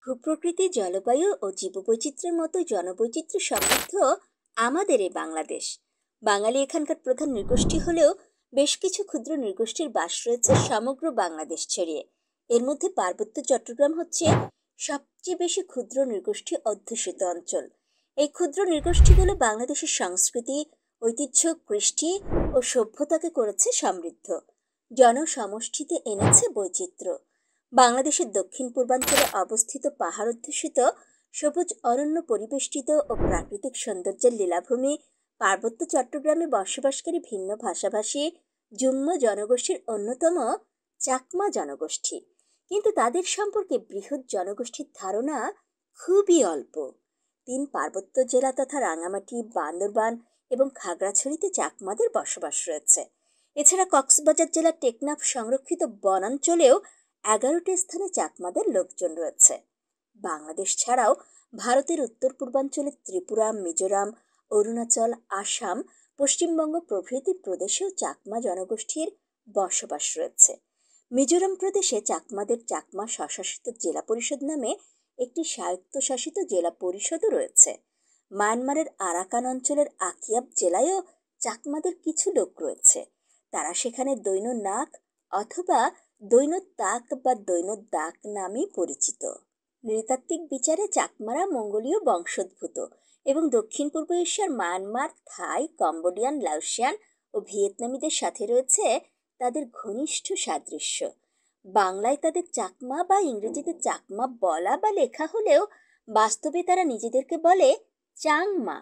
ভূপ্রকৃতি, জলবায়ু ও জীববৈচিত্র্যের মতো জনবৈচিত্র্য সমৃদ্ধ আমাদের এই বাংলাদেশ। বাঙালি এখানকার প্রধান নৃগোষ্ঠী হলেও বেশ কিছু ক্ষুদ্র নৃগোষ্ঠীর বাস রয়েছে সমগ্র বাংলাদেশ ছড়িয়ে। এর মধ্যে পার্বত্য চট্টগ্রাম হচ্ছে সবচেয়ে বেশি ক্ষুদ্র নৃগোষ্ঠী অধ্যুষিত অঞ্চল। এই ক্ষুদ্র নৃগোষ্ঠীগুলো বাংলাদেশের সংস্কৃতি, ঐতিহ্য, কৃষ্টি ও সভ্যতাকে করেছে সমৃদ্ধ। জনসমষ্টিতে এনেছে বৈচিত্র্য। বাংলাদেশের দক্ষিণ পূর্বাঞ্চলে অবস্থিত পাহাড় অধ্যুষিত সবুজ অরণ্য পরিবেষ্টিত ও প্রাকৃতিক সৌন্দর্যের লীলাভূমি পার্বত্য চট্টগ্রামে বসবাসকারী ভিন্ন ভাষাভাষী জুম্ম জনগোষ্ঠীর অন্যতম চাকমা জনগোষ্ঠী। কিন্তু তাদের সম্পর্কে বৃহৎ জনগোষ্ঠীর ধারণা খুবই অল্প। 3 পার্বত্য জেলা তথা রাঙামাটি, বান্দরবান এবং খাগড়াছড়িতে চাকমাদের বসবাস রয়েছে। এছাড়া কক্সবাজার জেলার টেকনাফ সংরক্ষিত বনাঞ্চলেও 11টি স্থানে চাকমাদের লোকজন রয়েছে। বাংলাদেশ ছাড়াও ভারতের উত্তর পূর্বাঞ্চলে ত্রিপুরা, মিজোরাম, অরুণাচল, আসাম, পশ্চিমবঙ্গ প্রভৃতি প্রদেশেও চাকমা জনগোষ্ঠীর বসবাস রয়েছে। মিজোরাম প্রদেশে চাকমাদের চাকমা স্বশাসিত জেলা পরিষদ নামে একটি স্বায়ত্তশাসিত জেলা পরিষদও রয়েছে। মায়ানমারের আরাকান অঞ্চলের আকিয়াব জেলায়ও চাকমাদের কিছু লোক রয়েছে। তারা সেখানে দৈন নাক অথবা দৈন তাক বা দৈন দাক নামে পরিচিত। নৃতাত্ত্বিক বিচারে চাকমারা মঙ্গোলীয় বংশোদ্ভূত এবং দক্ষিণ পূর্ব এশিয়ার মায়ানমার, থাই, কম্বোডিয়ান, লাওসিয়ান ও ভিয়েতনামীদের সাথে রয়েছে তাদের ঘনিষ্ঠ সাদৃশ্য। বাংলায় তাদের চাকমা বা ইংরেজিতে চাকমা বলা বা লেখা হলেও বাস্তবে তারা নিজেদেরকে বলে চাংমা।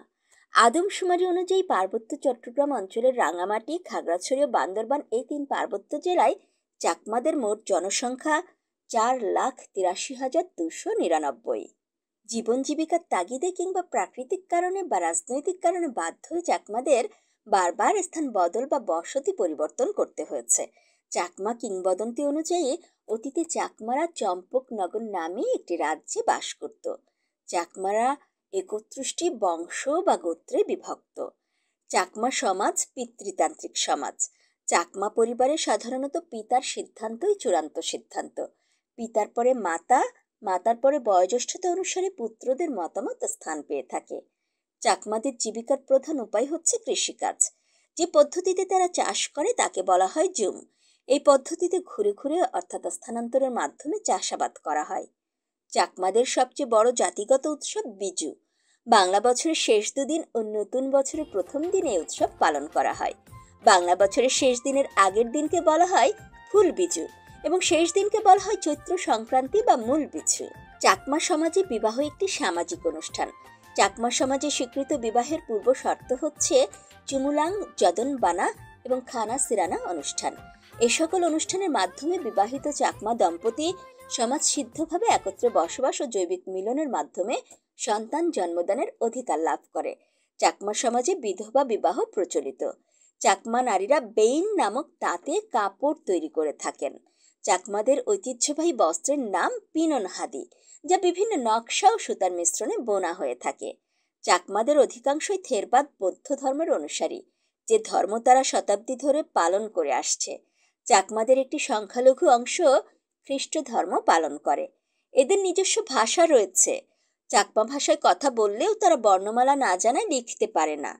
আদমশুমারি অনুযায়ী পার্বত্য চট্টগ্রাম অঞ্চলের রাঙামাটি, খাগড়াছড়ি ও বান্দরবান এই 3 পার্বত্য জেলায় চাকমাদের মোট জনসংখ্যা 4,83,299। জীবন জীবিকার তাগিদে কিংবা প্রাকৃতিক কারণে বা রাজনৈতিক কারণে বাধ্য হয়ে চাকমাদের বারবার স্থান বদল বা বসতি পরিবর্তন করতে হয়েছে। চাকমা কিংবদন্তি অনুযায়ী অতীতে চাকমারা চম্পকনগর নামে একটি রাজ্যে বাস করত। চাকমারা 31টি বংশ বা গোত্রে বিভক্ত। চাকমা সমাজ পিতৃতান্ত্রিক সমাজ। চাকমা পরিবারে সাধারণত পিতার সিদ্ধান্তই চূড়ান্ত সিদ্ধান্ত। পিতার পরে মাতা, মাতার পরে বয়োজ্যেষ্ঠতা অনুসারে পুত্রদের মতামত স্থান পেয়ে থাকে। চাকমাদের জীবিকার প্রধান উপায় হচ্ছে কৃষিকাজ। যে পদ্ধতিতে তারা চাষ করে তাকে বলা হয় জুম। এই পদ্ধতিতে ঘুরে ঘুরে অর্থাৎ স্থানান্তরের মাধ্যমে চাষাবাদ করা হয়। চাকমাদের সবচেয়ে বড় জাতিগত উৎসব বিজু। বাংলা বছরের শেষ 2 দিন ও নতুন বছরের প্রথম দিনে এই উৎসব পালন করা হয়। বাংলা বছরের শেষ দিনের আগের দিনকে বলা হয় ফুল বিজু এবং শেষ দিনকে বলা হয় চৈত্র সংক্রান্তি বা মূল বিজু। চাকমা সমাজে বিবাহ একটি সামাজিক অনুষ্ঠান। চাকমা সমাজে স্বীকৃত বিবাহের পূর্ব শর্ত হচ্ছে চুমুলাং, যদন বানা এবং খানা সিরানা অনুষ্ঠান। এই সকল অনুষ্ঠানের মাধ্যমে বিবাহিত চাকমা দম্পতি সমাজ সিদ্ধভাবে একত্রে বসবাস ও জৈবিক মিলনের মাধ্যমে সন্তান জন্মদানের অধিকার লাভ করে। চাকমা সমাজে বিধবা বিবাহ প্রচলিত। চাকমা নারীরা বেইন নামক তাঁতে কাপড় তৈরি করে থাকেন। চাকমাদের ঐতিহ্যবাহী বস্ত্রের নাম পিনন হাদি, যা বিভিন্ন নকশা ও সুতার মিশ্রণে বোনা হয়ে থাকে। চাকমাদের অধিকাংশই থেরবাদ বৌদ্ধ ধর্মের অনুসারী, যে ধর্ম তারা শতাব্দী ধরে পালন করে আসছে। চাকমাদের একটি সংখ্যালঘু অংশ খ্রিস্ট ধর্ম পালন করে। এদের নিজস্ব ভাষা রয়েছে। চাকমা ভাষায় কথা বললেও তারা বর্ণমালা না জানায় লিখতে পারে না।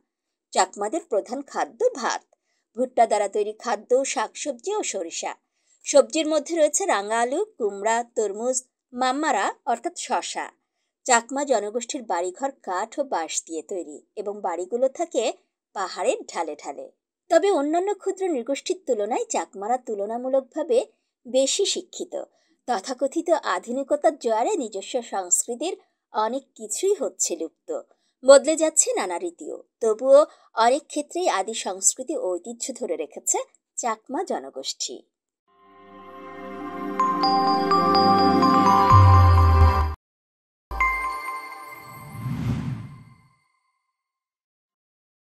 চাকমাদের প্রধান খাদ্য ভাত, ভুট্টা দ্বারা তৈরি খাদ্য, শাকসবজি ও সরিষা। সবজির মধ্যে রয়েছে রাঙা আলু, কুমড়া, তরমুজ, মাম্মারা অর্থাৎ শশা। চাকমা জনগোষ্ঠীর বাড়িঘর কাঠ ও বাঁশ দিয়ে তৈরি এবং বাড়িগুলো থাকে পাহাড়ের ঢালে ঢালে। তবে অন্যান্য ক্ষুদ্র নৃগোষ্ঠীর তুলনায় চাকমারা তুলনামূলকভাবে বেশি শিক্ষিত। তথাকথিত আধুনিকতার জোয়ারে নিজস্ব সংস্কৃতির অনেক কিছুই হচ্ছে লুপ্ত। বদলে যাচ্ছে নানা রীতিও। তবুও অনেক ক্ষেত্রেই আদি সংস্কৃতি ও ঐতিহ্য ধরে রেখেছে চাকমা জনগোষ্ঠী।